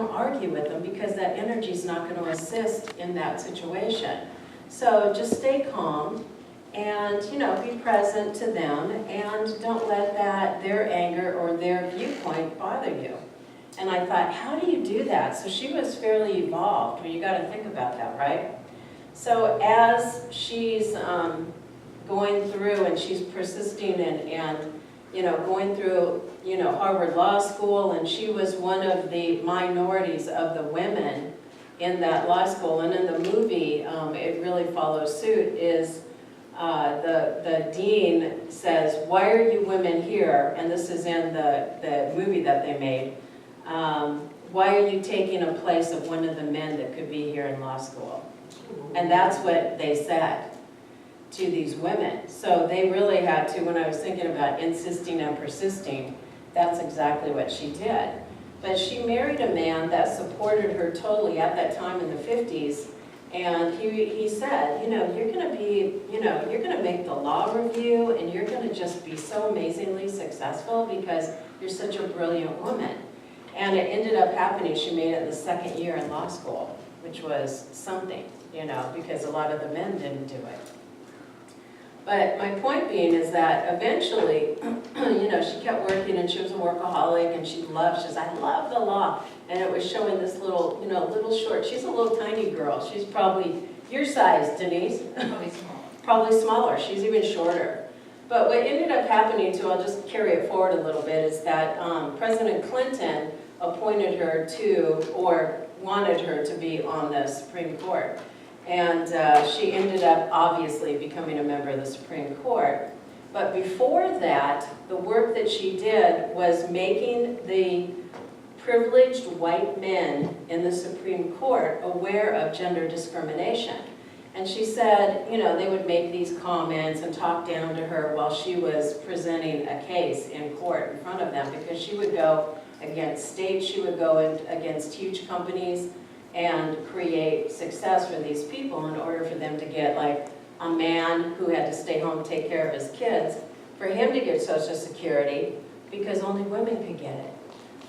don't argue with them because that energy is not going to assist in that situation. So just stay calm and, you know, be present to them and don't let their anger or their viewpoint bother you. And I thought, how do you do that? So she was fairly evolved. Well, you got to think about that, right? So as she's going through and she's persisting and you know, going through, you know, Harvard Law School, and she was one of the minorities of the women in that law school. And in the movie, it really follows suit, is the dean says, why are you women here? And this is in the movie that they made. Why are you taking a place of one of the men that could be here in law school? And that's what they said to these women. So they really had to, when I was thinking about insisting and persisting, that's exactly what she did. But she married a man that supported her totally at that time in the 50s. And he said, you know, you're going to be, you know, you're going to make the law review and you're going to just be so amazingly successful because you're such a brilliant woman. And it ended up happening. She made it the second year in law school, which was something, you know, because a lot of the men didn't do it. But my point being is that eventually, you know, she kept working and she was a workaholic and she says, I love the law. And it was showing this little, you know, little short, she's a little tiny girl. She's probably your size, Denise. Probably smaller. Probably smaller. She's even shorter. But what ended up happening too, I'll just carry it forward a little bit, is that President Clinton appointed her to, or wanted her to be on the Supreme Court. And she ended up obviously becoming a member of the Supreme Court. But before that, the work that she did was making the privileged white men in the Supreme Court aware of gender discrimination. And she said, you know, they would make these comments and talk down to her while she was presenting a case in court in front of them, because she would go against states, she would go against huge companies and create success for these people in order for them to get, like, a man who had to stay home and take care of his kids, for him to get Social Security because only women could get it.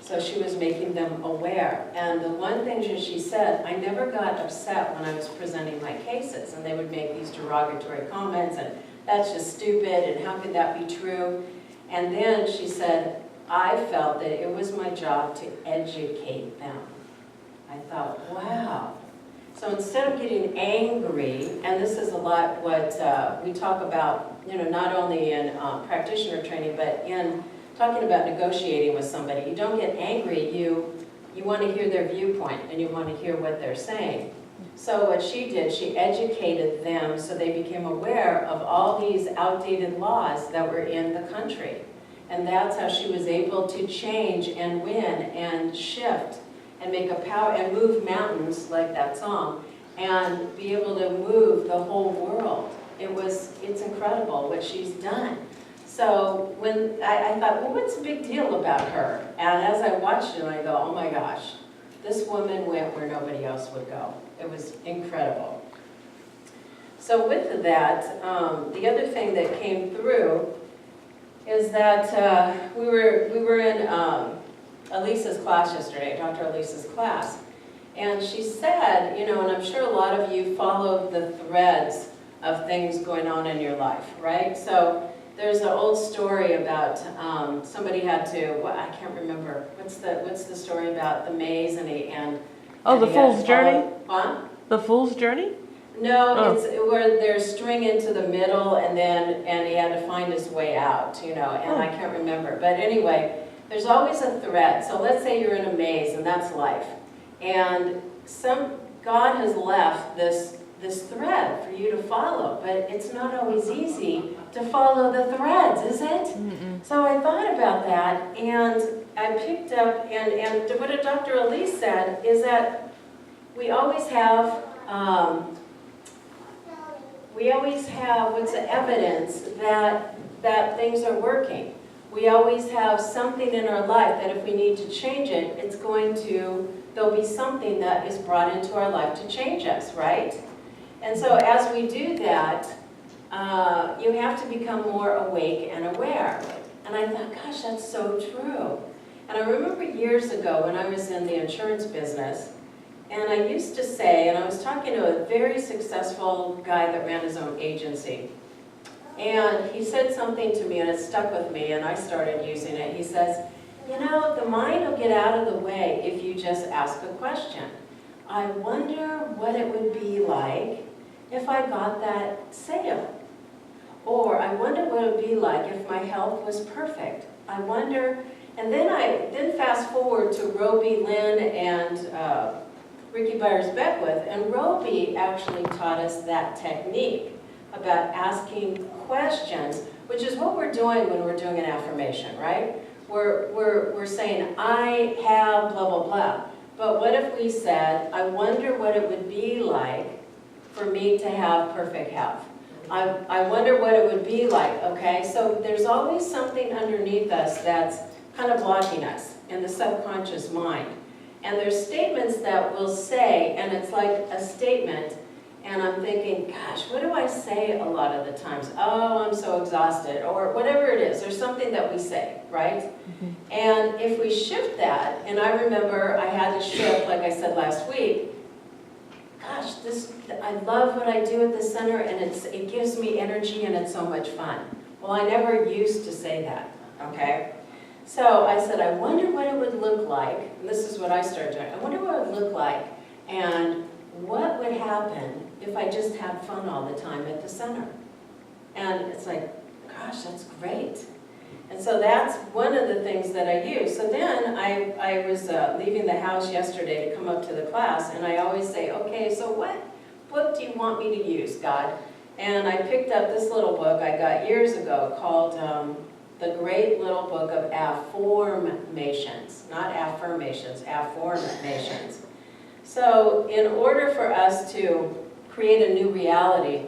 So she was making them aware. And the one thing that she said, I never got upset when I was presenting my cases, and they would make these derogatory comments, and that's just stupid, and how could that be true? And then she said, I felt that it was my job to educate them. I thought, wow. So instead of getting angry, and this is a lot what we talk about, you know, not only in practitioner training, but in talking about negotiating with somebody, you don't get angry, you want to hear their viewpoint, and you want to hear what they're saying. So what she did, she educated them so they became aware of all these outdated laws that were in the country. And that's how she was able to change and win and shift and make a power and move mountains, like that song, and be able to move the whole world. It's incredible what she's done. So when I thought, well, what's the big deal about her? And as I watched it, I go, oh my gosh, this woman went where nobody else would go. It was incredible. So with that, the other thing that came through is that we were in Elisa's class yesterday, Dr. Elisa's class, and she said, you know, and I'm sure a lot of you followed the threads of things going on in your life, right? So there's an old story about somebody had to, well, I can't remember, what's the story about the maze and oh, the Fool's Journey? Huh? The Fool's Journey? No, it's where there's string into the middle and he had to find his way out, you know, and I can't remember. But anyway, there's always a thread. So let's say you're in a maze, and that's life. And God has left this thread for you to follow, but it's not always easy to follow the threads, is it? Mm-mm. So I thought about that, and I picked up, and what Dr. Elise said is that we always have what's the evidence that things are working. We always have something in our life that if we need to change it, there'll be something that is brought into our life to change us, right? And so as we do that, you have to become more awake and aware. And I thought, gosh, that's so true. And I remember years ago when I was in the insurance business, and I used to say, and I was talking to a very successful guy that ran his own agency, and he said something to me and it stuck with me and I started using it. He says, you know, the mind will get out of the way if you just ask a question. I wonder what it would be like if I got that sale. Or I wonder what it would be like if my health was perfect. I wonder, and then fast forward to Roby, Lynn, and Ricky Byers-Beckwith, and Roby actually taught us that technique about asking questions, which is what we're doing when we're doing an affirmation, right? We're saying, I have blah, blah, blah. But what if we said, I wonder what it would be like for me to have perfect health? I wonder what it would be like, okay? So there's always something underneath us that's kind of blocking us in the subconscious mind. And there's statements that we'll say, and it's like a statement, and I'm thinking, gosh, what do I say a lot of the times? Oh, I'm so exhausted, or whatever it is. There's something that we say, right? Mm-hmm. And if we shift that, and I remember I had to shift, like I said last week, gosh, I love what I do at the center, and it gives me energy, and it's so much fun. Well, I never used to say that, okay? So I said, I wonder what it would look like, and this is what I started doing. I wonder what it would look like, and what would happen if I just had fun all the time at the center? And it's like, gosh, that's great. And so that's one of the things that I use. So then I was leaving the house yesterday to come up to the class, and I always say, okay, so what book do you want me to use, God? And I picked up this little book I got years ago called The Great Little Book of Afformations, not affirmations, afformations. So in order for us to create a new reality,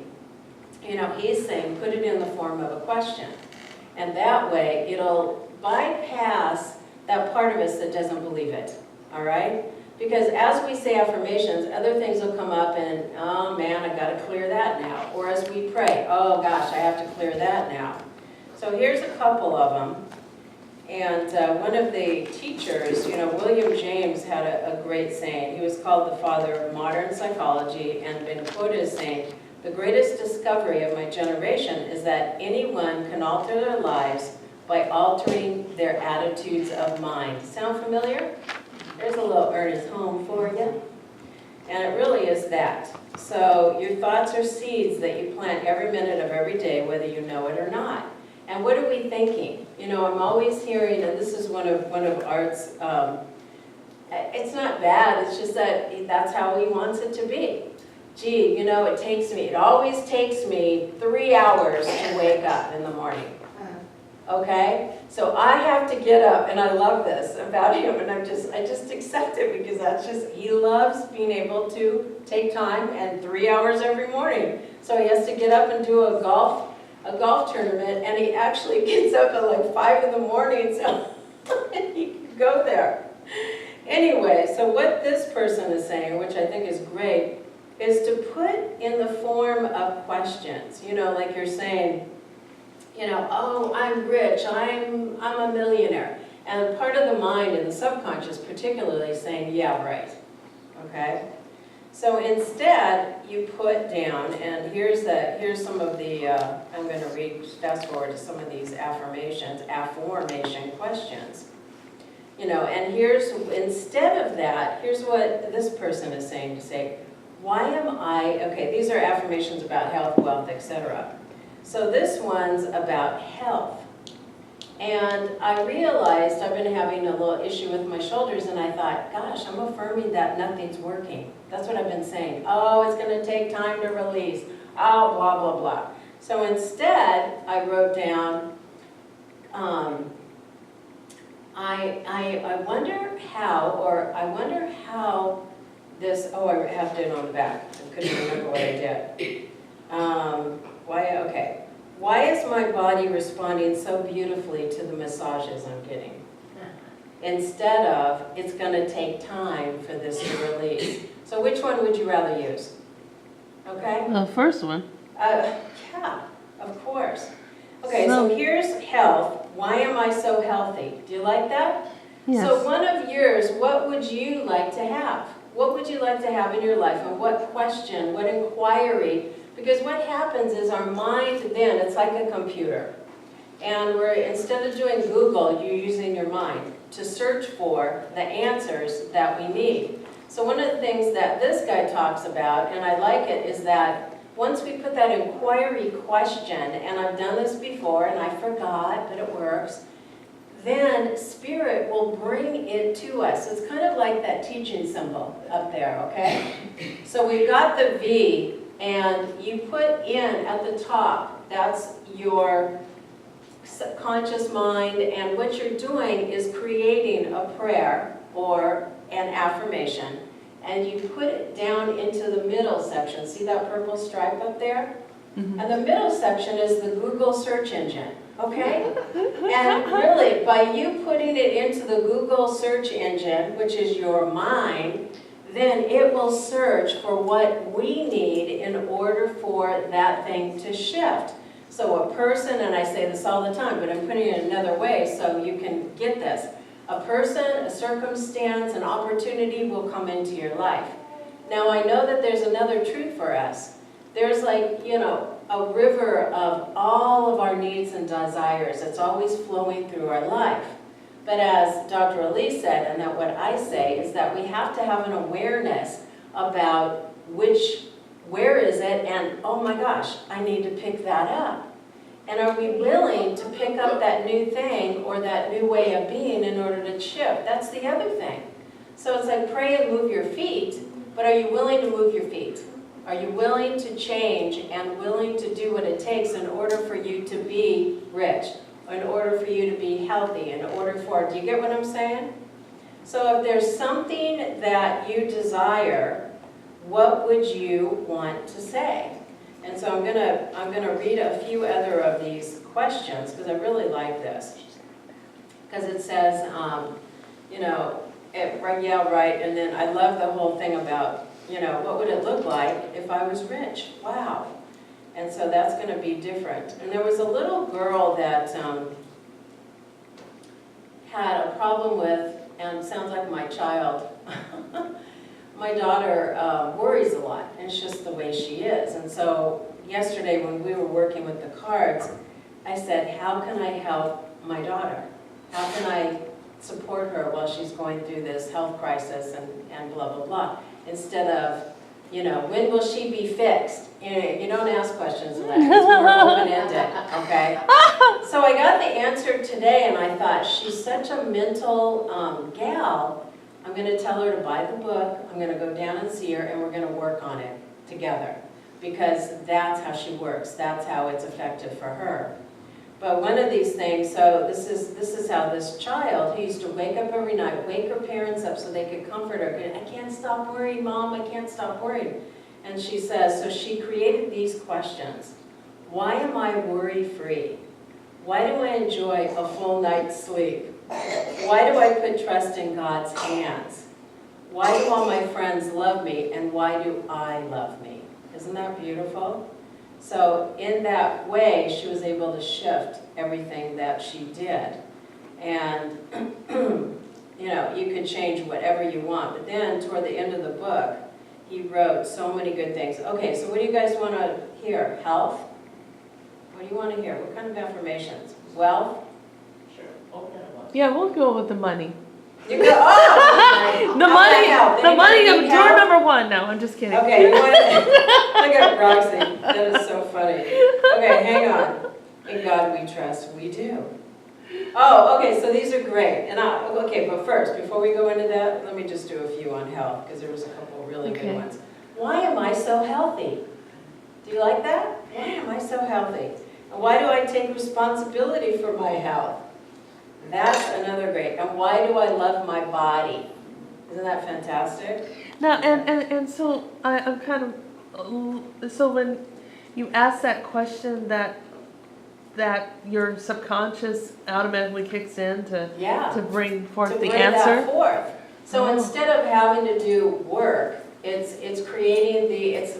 you know, he's saying put it in the form of a question. And that way it'll bypass that part of us that doesn't believe it, all right? Because as we say affirmations, other things will come up and, oh man, I've got to clear that now. Or as we pray, oh gosh, I have to clear that now. So here's a couple of them. And one of the teachers, you know, William James had a great saying. He was called the father of modern psychology and been quoted as saying, the greatest discovery of my generation is that anyone can alter their lives by altering their attitudes of mind. Sound familiar? There's a little earnest home for you. And it really is that. So your thoughts are seeds that you plant every minute of every day, whether you know it or not. And what are we thinking? You know, I'm always hearing, and this is one of Art's, it's not bad, it's just that that's how he wants it to be. Gee, you know, it always takes me 3 hours to wake up in the morning. Okay? So I have to get up, and I love this about him, and I just accept it because he loves being able to take time and 3 hours every morning. So he has to get up and do a golf tournament, and he actually gets up at like 5 in the morning so he can go there. Anyway, so what this person is saying, which I think is great, is to put in the form of questions. You know, like you're saying, you know, oh, I'm rich, I'm a millionaire. And part of the mind and the subconscious particularly saying, yeah, right, okay? So instead, you put down, and here's some of the, I'm going to fast forward to some of these affirmation questions. You know, and instead of that, here's what this person is saying to say, why am I, okay, these are affirmations about health, wealth, etc. So this one's about health. And I realized I've been having a little issue with my shoulders, and I thought, gosh, I'm affirming that nothing's working. That's what I've been saying. Oh, it's going to take time to release. Oh, blah, blah, blah. So instead, I wrote down, I wonder how this, oh, I have it on the back. I couldn't remember what I did. Why is my body responding so beautifully to the massages I'm getting? Instead of, it's going to take time for this to release. So which one would you rather use? Okay? The first one. Yeah, of course. Okay, so here's health. Why am I so healthy? Do you like that? Yes. So one of yours, what would you like to have? What would you like to have in your life? And what question, what inquiry? Because what happens is our mind then, it's like a computer. And instead of doing Google, you're using your mind to search for the answers that we need. So one of the things that this guy talks about, and I like it, is that once we put that inquiry question, and I've done this before and I forgot, but it works, then Spirit will bring it to us. It's kind of like that teaching symbol up there, okay? So we've got the V, and you put in at the top, that's your subconscious mind, and what you're doing is creating a prayer or an affirmation, and you put it down into the middle section. See that purple stripe up there? Mm-hmm. And the middle section is the Google search engine, okay? And really, by you putting it into the Google search engine, which is your mind, then it will search for what we need in order for that thing to shift. So a person, and I say this all the time, but I'm putting it another way so you can get this. A person, a circumstance, an opportunity will come into your life. Now I know that there's another truth for us. There's like, you know, a river of all of our needs and desires. It's always flowing through our life. But as Dr. Elise said, and that what I say, is that we have to have an awareness about where is it, and oh my gosh, I need to pick that up. And are we willing to pick up that new thing or that new way of being in order to shift? That's the other thing. So it's like pray and move your feet, but are you willing to move your feet? Are you willing to change and willing to do what it takes in order for you to be rich, or in order for you to be healthy, in order for, do you get what I'm saying? So if there's something that you desire, what would you want to say? And so I'm gonna read a few other of these questions because I really like this. Because it says, you know, yeah, right, and then I love the whole thing about, you know, what would it look like if I was rich? Wow. And so that's going to be different. And there was a little girl that had a problem with, and sounds like my child, my daughter worries a lot, and it's just the way she is. And so yesterday when we were working with the cards, I said, how can I help my daughter? How can I support her while she's going through this health crisis and blah, blah, blah? Instead of, you know, when will she be fixed? You don't ask questions of that, it's more open-ended, okay? So I got the answer today, and I thought, she's such a mental gal. I'm going to tell her to buy the book, I'm going to go down and see her, and we're going to work on it together. Because that's how she works, that's how it's effective for her. But one of these things, so this is how this child, who used to wake up every night, wake her parents up so they could comfort her. I can't stop worrying, Mom, I can't stop worrying. And she says, so she created these questions. Why am I worry-free? Why do I enjoy a full night's sleep? Why do I put trust in God's hands? Why do all my friends love me, and why do I love me? Isn't that beautiful? So in that way, she was able to shift everything that she did. And, you know, you can change whatever you want. But then, toward the end of the book, he wrote so many good things. Okay, so what do you guys want to hear? Health? What do you want to hear? What kind of affirmations? Wealth? Sure. Open it up. Yeah, we'll go with the money. You go, oh! The money, door number one. No, I'm just kidding. Okay, you want to, look at Roxy, that is so funny. Okay, hang on. In God we trust, we do. Oh, okay, so these are great. And okay, but first, before we go into that, let me just do a few on health, because there was a couple really good ones. Why am I so healthy? Do you like that? Why am I so healthy? And why do I take responsibility for my health? That's another great. And why do I love my body? Isn't that fantastic? Now, and so I'm kind of, so when you ask that question, that your subconscious automatically kicks in to bring forth the answer. That forth. So instead of having to do work, it's creating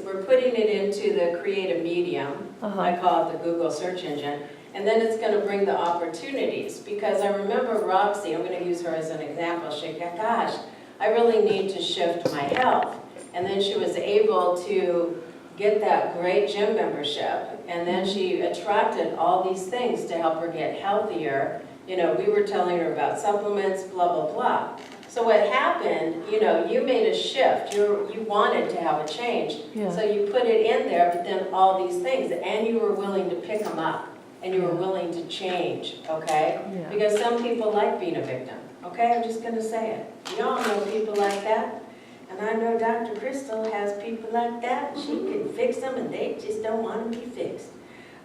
we're putting it into the creative medium. I call it the Google search engine. And then it's gonna bring the opportunities, because I remember Roxy, I'm gonna use her as an example, she said, gosh, I really need to shift my health. And then she was able to get that great gym membership, and then she attracted all these things to help her get healthier. You know, we were telling her about supplements, blah, blah, blah. So what happened, you know, you made a shift, you wanted to have a change. Yeah. So you put it in there, but then all these things, and you were willing to pick them up, and you were willing to change, okay? Yeah. Because some people like being a victim, okay? I'm just gonna say it. You all know people like that. And I know Dr. Crystal has people like that. She can fix them, and they just don't want to be fixed.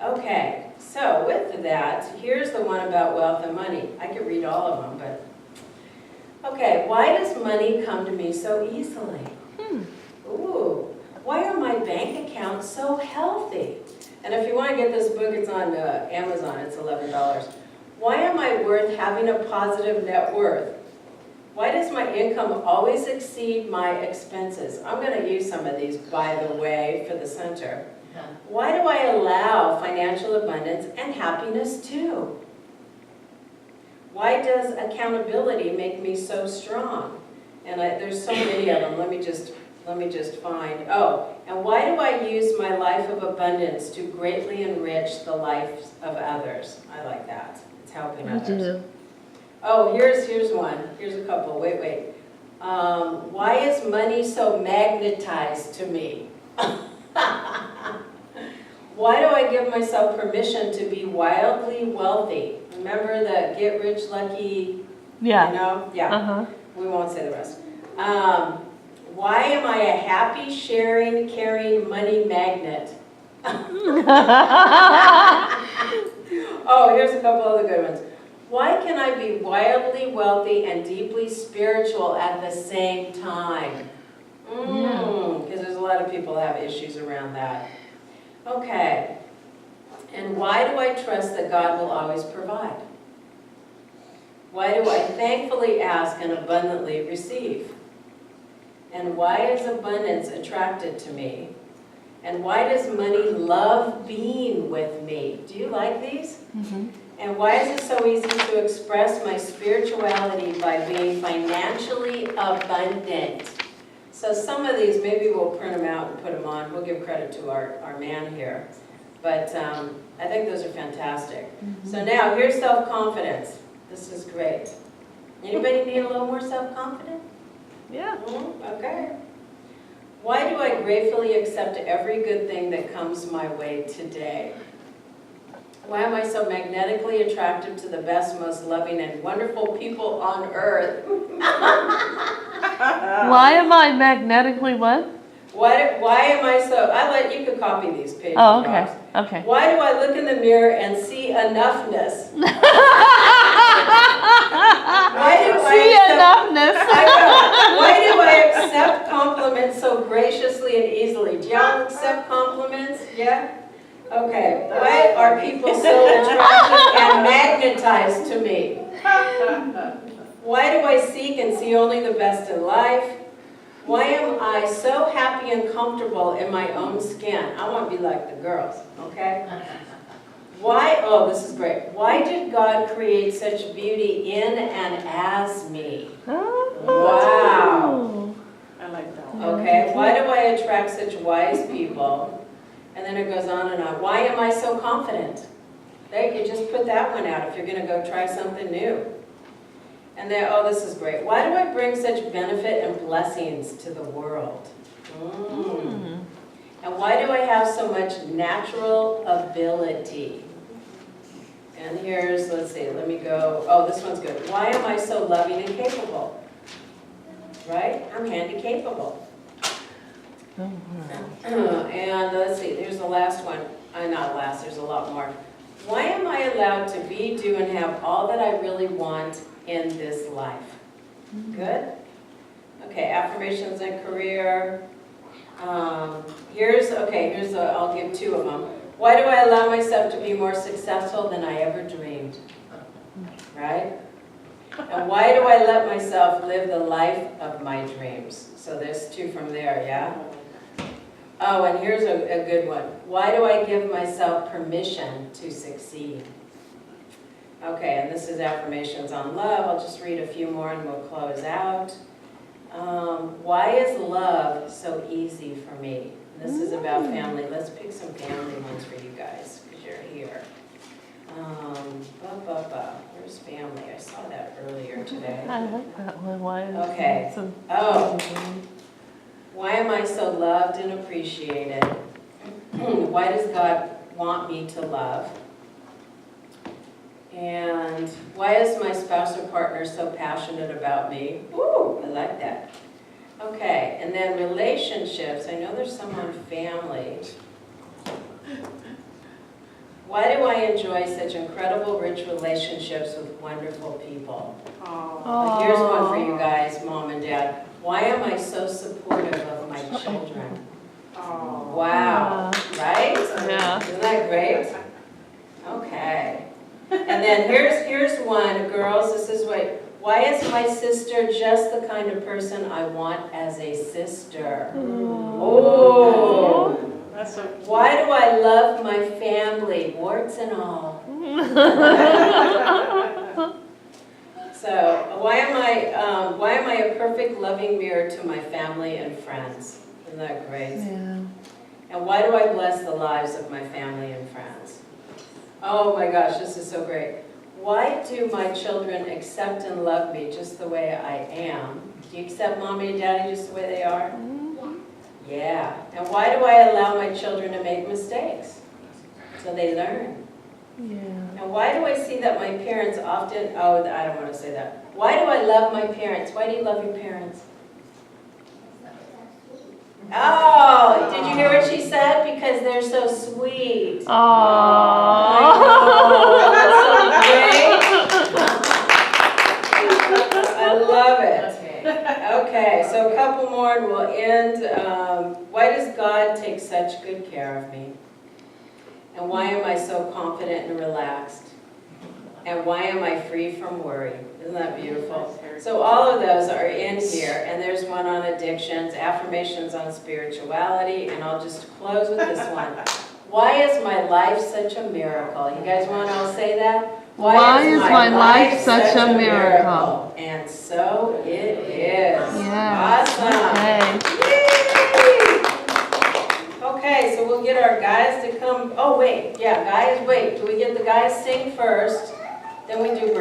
Okay, so with that, here's the one about wealth and money. I could read all of them, but... Okay, why does money come to me so easily? Ooh, why are my bank accounts so healthy? And if you want to get this book, it's on Amazon, it's $11. Why am I worth having a positive net worth? Why does my income always exceed my expenses? I'm going to use some of these, by the way, for the center. Why do I allow financial abundance and happiness too? Why does accountability make me so strong? And there's so many of them. Let me just find. Oh, and why do I use my life of abundance to greatly enrich the lives of others? I like that. It's helping others. I do. Oh, here's one. Here's a couple. Wait. Why is money so magnetized to me? Why do I give myself permission to be wildly wealthy? Remember the get rich lucky, Yeah. you know? Yeah. We won't say the rest. Why am I a happy, sharing, caring money magnet? Oh, here's a couple other good ones. Why can I be wildly wealthy and deeply spiritual at the same time? Because there's a lot of people that have issues around that. Okay. And why do I trust that God will always provide? Why do I thankfully ask and abundantly receive? And why is abundance attracted to me? And why does money love being with me? Do you like these? And why is it so easy to express my spirituality by being financially abundant? So some of these, maybe we'll print them out and put them on. We'll give credit to our man here. But I think those are fantastic. So now, here's self-confidence. This is great. Anybody need a little more self-confidence? Yeah. Okay. Why do I gratefully accept every good thing that comes my way today? Why am I so magnetically attracted to the best, most loving, and wonderful people on earth? Why am I magnetically what? Why am I so... you could copy these pages. Oh, okay. Ross. Okay. Why do I look in the mirror and see enoughness? Why do I accept compliments so graciously and easily? Do y'all accept compliments? Yeah? Okay. Why are people so attracted and magnetized to me? Why do I seek and see only the best in life? Why am I so happy and comfortable in my own skin? I want to be like the girls, okay? Why, oh, this is great. Why did God create such beauty in and as me? Wow. I like that one. Okay, why do I attract such wise people? And then it goes on and on. Why am I so confident? There, you just put that one out if you're going to go try something new. And then, oh, this is great. Why do I bring such benefit and blessings to the world? And why do I have so much natural ability? And here's, let's see, let me go. Oh, this one's good. Why am I so loving and capable? Right? I'm handy capable. And let's see, here's the last one. Not last, there's a lot more. Why am I allowed to be, do, and have all that I really want in this life? Good? Okay, affirmations and career. I'll give two of them. Why do I allow myself to be more successful than I ever dreamed? Right? And why do I let myself live the life of my dreams? So there's two from there, yeah? Oh, and here's a good one. Why do I give myself permission to succeed? Okay, and this is affirmations on love. I'll just read a few more and we'll close out. Why is love so easy for me? This is about family. Let's pick some family ones for you guys, because you're here. Where's family? I saw that earlier today. I like that one. Why is Okay. so Oh. Why am I so loved and appreciated? Why does God want me to love? And why is my spouse or partner so passionate about me? Ooh, I like that. Okay, and then relationships. I know there's some on family. Why do I enjoy such incredible, rich relationships with wonderful people? Aww. Here's one for you guys, Mom and Dad. Why am I so supportive of my children? Wow, right? Yeah. Isn't that great? Okay. And then here's one, girls, this is why is my sister just the kind of person I want as a sister? Oh. Why do I love my family, warts and all? So, why am I a perfect loving mirror to my family and friends? Isn't that great? Yeah. And why do I bless the lives of my family and friends? Oh my gosh, this is so great. Why do my children accept and love me just the way I am? Do you accept Mommy and Daddy just the way they are? Yeah. And why do I allow my children to make mistakes? So they learn. Yeah. And why do I see that my parents often, oh, I don't want to say that. Why do I love my parents? Why do you love your parents? Oh, did you hear what she said? Because they're so sweet. Aww. I know. That's so great. I love it. Okay, so a couple more and we'll end. Why does God take such good care of me? And why am I so confident and relaxed? And why am I free from worry? Isn't that beautiful? So all of those are in here, and there's one on addictions, affirmations on spirituality, and I'll just close with this one. Why is my life such a miracle? You guys want to all say that? Why is my life such a miracle? And so it is. Yeah. Awesome. Okay. Yay! Okay, so we'll get our guys to come. Oh, wait. Yeah, guys, wait. Do we get the guys sing first? Then we do